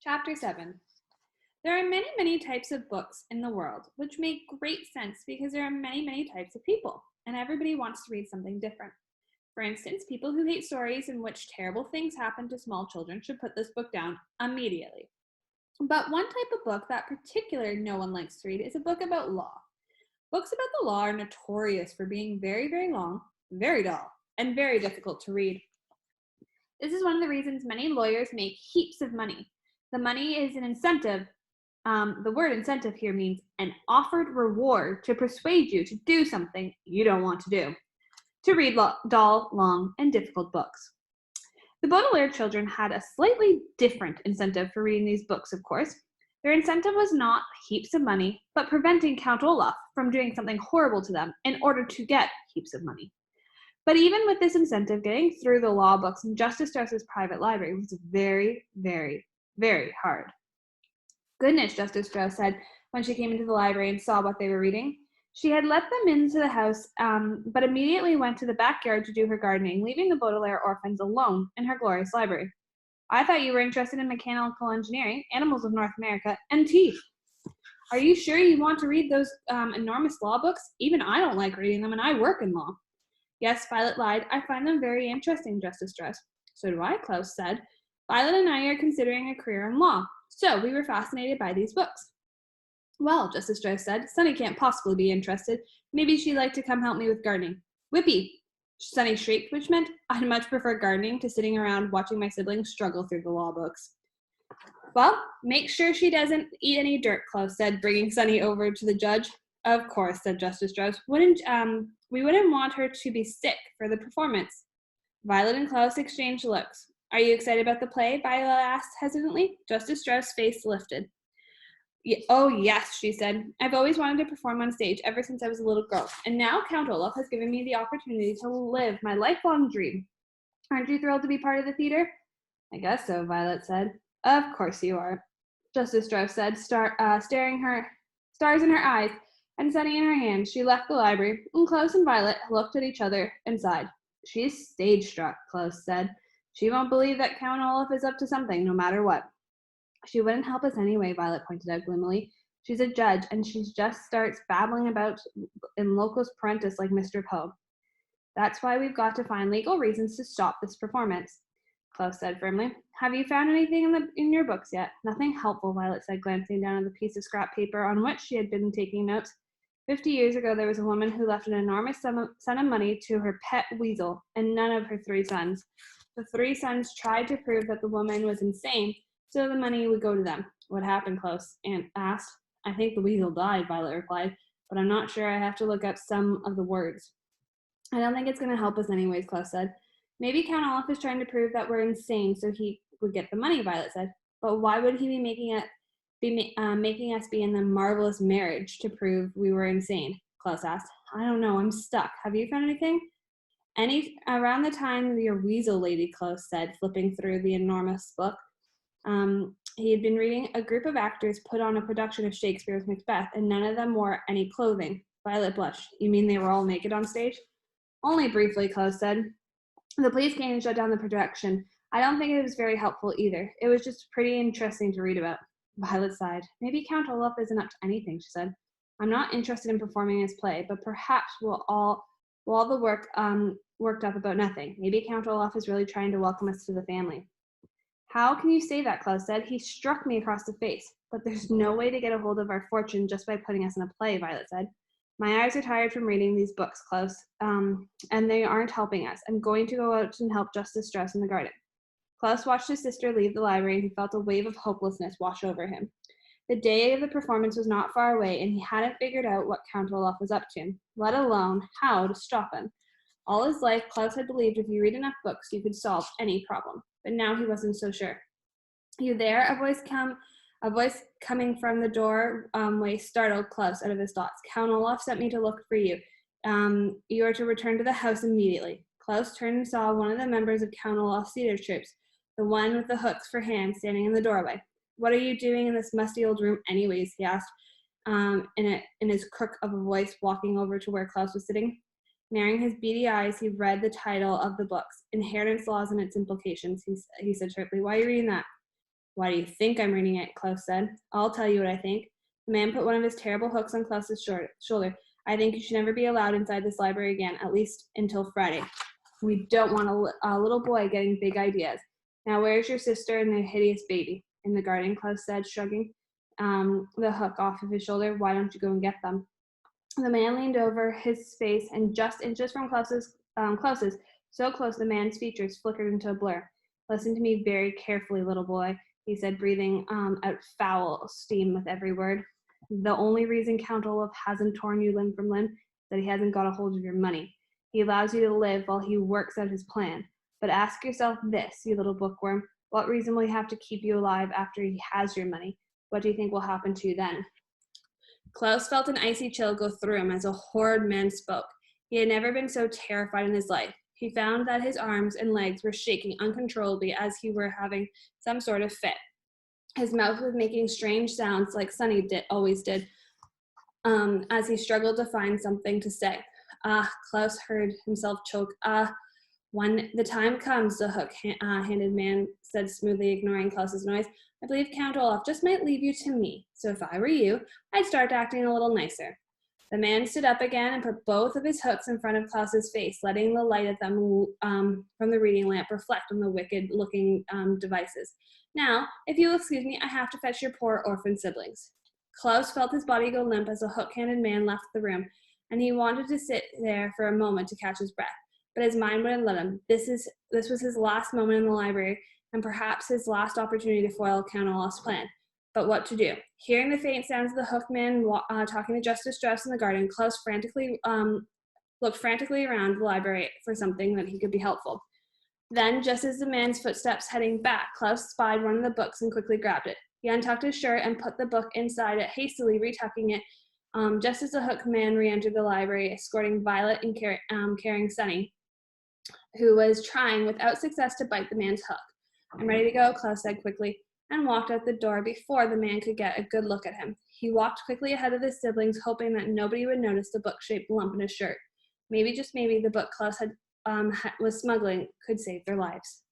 Chapter 7. There are many, many types of books in the world, which make great sense because there are many, many types of people, and everybody wants to read something different. For instance, people who hate stories in which terrible things happen to small children should put this book down immediately. But one type of book that particularly no one likes to read is a book about law. Books about the law are notorious for being very, very long, very dull, and very difficult to read. This is one of the reasons many lawyers make heaps of money. The money is an incentive. The word incentive here means an offered reward to persuade you to do something you don't want to do, to read dull, long, and difficult books. The Baudelaire children had a slightly different incentive for reading these books, of course. Their incentive was not heaps of money, but preventing Count Olaf from doing something horrible to them in order to get heaps of money. But even with this incentive, getting through the law books in Justice Strauss's private library was very, very, very hard. Goodness, Justice Strauss said when she came into the library and saw what they were reading. She had let them into the house, but immediately went to the backyard to do her gardening, leaving the Baudelaire orphans alone in her glorious library. I thought you were interested in mechanical engineering, animals of North America, and teeth. Are you sure you want to read those enormous law books? Even I don't like reading them, and I work in law. Yes, Violet lied. I find them very interesting, Justice Strauss. So do I, Klaus said. Violet and I are considering a career in law, so we were fascinated by these books. Well, Justice Strauss said, Sunny can't possibly be interested. Maybe she'd like to come help me with gardening. Whippy! Sunny shrieked, which meant I'd much prefer gardening to sitting around watching my siblings struggle through the law books. Well, make sure she doesn't eat any dirt, Klaus said, bringing Sunny over to the judge. Of course, said Justice Strauss. We wouldn't want her to be sick for the performance. Violet and Klaus exchanged looks. Are you excited about the play? Violet asked hesitantly. Justice Strauss' face lifted. Oh, yes, she said. I've always wanted to perform on stage ever since I was a little girl, and now Count Olaf has given me the opportunity to live my lifelong dream. Aren't you thrilled to be part of the theater? I guess so, Violet said. Of course you are, Justice Strauss said, staring stars in her eyes and Sunny in her hand. She left the library, and Klaus and Violet looked at each other and sighed. She's stage-struck, Klaus said. She won't believe that Count Olaf is up to something, no matter what. She wouldn't help us anyway, Violet pointed out gloomily. She's a judge, and she just starts babbling about in locus parentis like Mr. Poe. That's why we've got to find legal reasons to stop this performance, Klaus said firmly. Have you found anything in your books yet? Nothing helpful, Violet said, glancing down at the piece of scrap paper on which she had been taking notes. 50 years ago, there was a woman who left an enormous sum of money to her pet weasel and none of her 3 sons. The 3 sons tried to prove that the woman was insane, so the money would go to them. What happened, Klaus asked. I think the weasel died, Violet replied, but I'm not sure. I have to look up some of the words. I don't think it's going to help us anyways, Klaus said. Maybe Count Olaf is trying to prove that we're insane so he would get the money, Violet said. But why would he be making us be in the marvelous marriage to prove we were insane? Klaus asked. I don't know. I'm stuck. Have you found anything? Around the time your weasel lady, Klaus said, flipping through the enormous book. He had been reading a group of actors put on a production of Shakespeare's Macbeth, and none of them wore any clothing. Violet blushed. You mean they were all naked on stage? Only briefly, Klaus said. The police came and shut down the production. I don't think it was very helpful either. It was just pretty interesting to read about. Violet sighed. Maybe Count Olaf isn't up to anything, she said. I'm not interested in performing his play, but perhaps all the work worked up about nothing. Maybe Count Olaf is really trying to welcome us to the family. How can you say that, Klaus said. He struck me across the face. But there's no way to get a hold of our fortune just by putting us in a play, Violet said. My eyes are tired from reading these books, Klaus, and they aren't helping us. I'm going to go out and help Justice Strauss in the garden. Klaus watched his sister leave the library, and he felt a wave of hopelessness wash over him. The day of the performance was not far away, and he hadn't figured out what Count Olaf was up to, let alone how to stop him. All his life, Klaus had believed if you read enough books, you could solve any problem. But now he wasn't so sure. You there? A voice coming from the doorway startled Klaus out of his thoughts. Count Olaf sent me to look for you. You are to return to the house immediately. Klaus turned and saw one of the members of Count Olaf's theater troops, the one with the hooks for hands, standing in the doorway. What are you doing in this musty old room anyways? He asked, in his crook of a voice, walking over to where Klaus was sitting. Narrowing his beady eyes, he read the title of the books, Inheritance Laws and Its Implications. He said sharply, why are you reading that? Why do you think I'm reading it? Klaus said. I'll tell you what I think. The man put one of his terrible hooks on Klaus's shoulder. I think you should never be allowed inside this library again, at least until Friday. We don't want a little boy getting big ideas. Now, where's your sister and the hideous baby? In the garden, Klaus said, shrugging the hook off of his shoulder. Why don't you go and get them? The man leaned over his face, and just inches from Klaus's, so close the man's features flickered into a blur. Listen to me very carefully, little boy, he said, breathing out foul steam with every word. The only reason Count Olaf hasn't torn you limb from limb is that he hasn't got a hold of your money. He allows you to live while he works out his plan. But ask yourself this, you little bookworm. What reason will he have to keep you alive after he has your money? What do you think will happen to you then? Klaus felt an icy chill go through him as a horrid man spoke. He had never been so terrified in his life. He found that his arms and legs were shaking uncontrollably as he were having some sort of fit. His mouth was making strange sounds like Sonny always did, as he struggled to find something to say. Klaus heard himself choke. When the time comes, the hook-handed man said smoothly, ignoring Klaus's noise, I believe Count Olaf just might leave you to me. So if I were you, I'd start acting a little nicer. The man stood up again and put both of his hooks in front of Klaus's face, letting the light of them from the reading lamp reflect on the wicked-looking devices. Now, if you'll excuse me, I have to fetch your poor orphan siblings. Klaus felt his body go limp as the hook-handed man left the room, and he wanted to sit there for a moment to catch his breath. But his mind wouldn't let him. This was his last moment in the library, and perhaps his last opportunity to foil Count Olaf's plan. But what to do? Hearing the faint sounds of the hookman talking to Justice Strauss in the garden, Klaus looked frantically around the library for something that he could be helpful. Then, just as the man's footsteps heading back, Klaus spied one of the books and quickly grabbed it. He untucked his shirt and put the book inside it, hastily retucking it, just as the hookman re-entered the library, escorting Violet and carrying Sonny, who was trying without success to bite the man's hook. I'm ready to go, Klaus said quickly, and walked out the door before the man could get a good look at him. He walked quickly ahead of his siblings, hoping that nobody would notice the book-shaped lump in his shirt. Maybe, just maybe, the book Klaus was smuggling could save their lives.